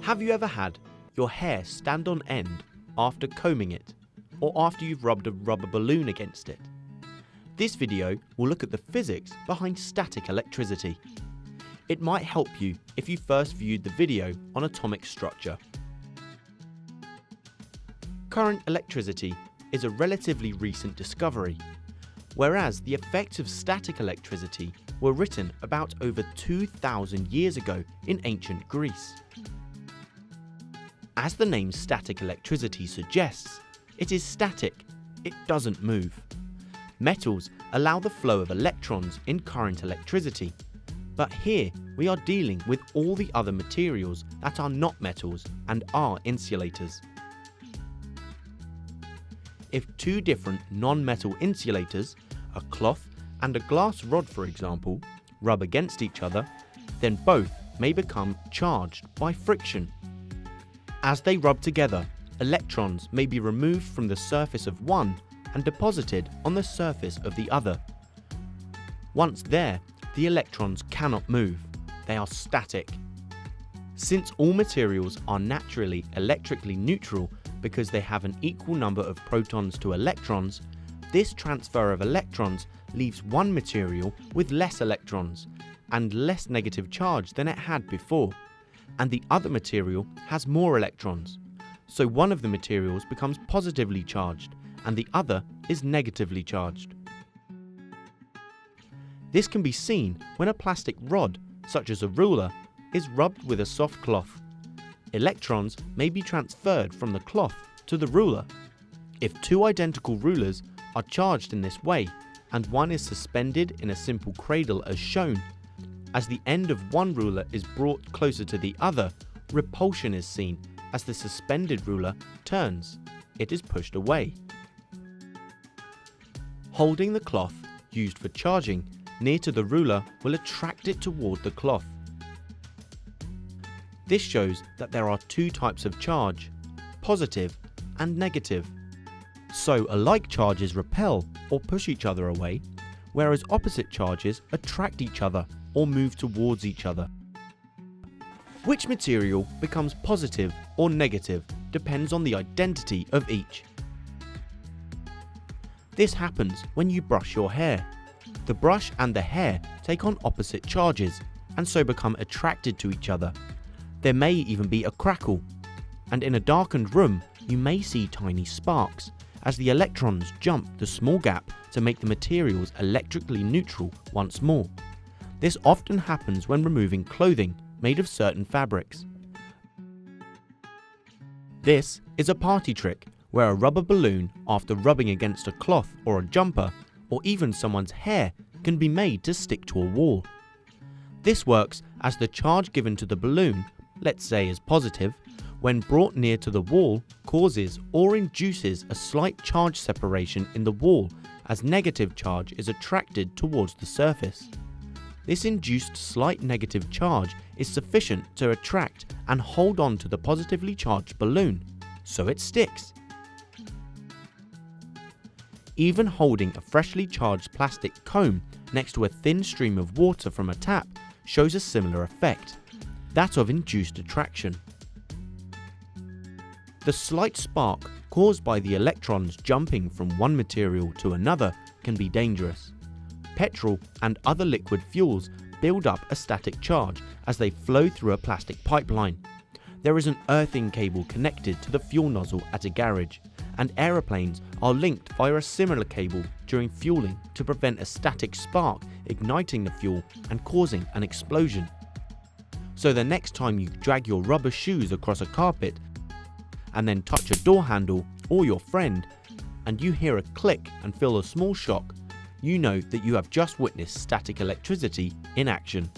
Have you ever had your hair stand on end after combing it, or after you've rubbed a rubber balloon against it? This video will look at the physics behind static electricity. It might help you if you first viewed the video on atomic structure. Current electricity is a relatively recent discovery, whereas the effects of static electricity were written about over 2,000 years ago in ancient Greece. As the name static electricity suggests, it is static, it doesn't move. Metals allow the flow of electrons in current electricity, but here we are dealing with all the other materials that are not metals and are insulators. If two different non-metal insulators, a cloth and a glass rod for example, rub against each other, then both may become charged by friction. As they rub together, electrons may be removed from the surface of one and deposited on the surface of the other. Once there, the electrons cannot move, they are static. Since all materials are naturally electrically neutral because they have an equal number of protons to electrons, this transfer of electrons leaves one material with less electrons and less negative charge than it had before, and the other material has more electrons. So one of the materials becomes positively charged and the other is negatively charged. This can be seen when a plastic rod, such as a ruler, is rubbed with a soft cloth. Electrons may be transferred from the cloth to the ruler. If two identical rulers are charged in this way and one is suspended in a simple cradle as shown, as the end of one ruler is brought closer to the other, repulsion is seen as the suspended ruler turns. It is pushed away. Holding the cloth used for charging near to the ruler will attract it toward the cloth. This shows that there are two types of charge, positive and negative. So alike charges repel or push each other away, whereas opposite charges attract each other or move towards each other. Which material becomes positive or negative depends on the identity of each. This happens when you brush your hair. The brush and the hair take on opposite charges and so become attracted to each other. There may even be a crackle, and in a darkened room you may see tiny sparks as the electrons jump the small gap to make the materials electrically neutral once more. This often happens when removing clothing made of certain fabrics. This is a party trick where a rubber balloon, after rubbing against a cloth or a jumper, or even someone's hair, can be made to stick to a wall. This works as the charge given to the balloon, let's say is positive, when brought near to the wall causes or induces a slight charge separation in the wall as negative charge is attracted towards the surface. This induced slight negative charge is sufficient to attract and hold on to the positively charged balloon, so it sticks. Even holding a freshly charged plastic comb next to a thin stream of water from a tap shows a similar effect, that of induced attraction. The slight spark caused by the electrons jumping from one material to another can be dangerous. Petrol and other liquid fuels build up a static charge as they flow through a plastic pipeline. There is an earthing cable connected to the fuel nozzle at a garage, and aeroplanes are linked via a similar cable during fueling to prevent a static spark igniting the fuel and causing an explosion. So the next time you drag your rubber shoes across a carpet and then touch a door handle or your friend and you hear a click and feel a small shock, you know that you have just witnessed static electricity in action.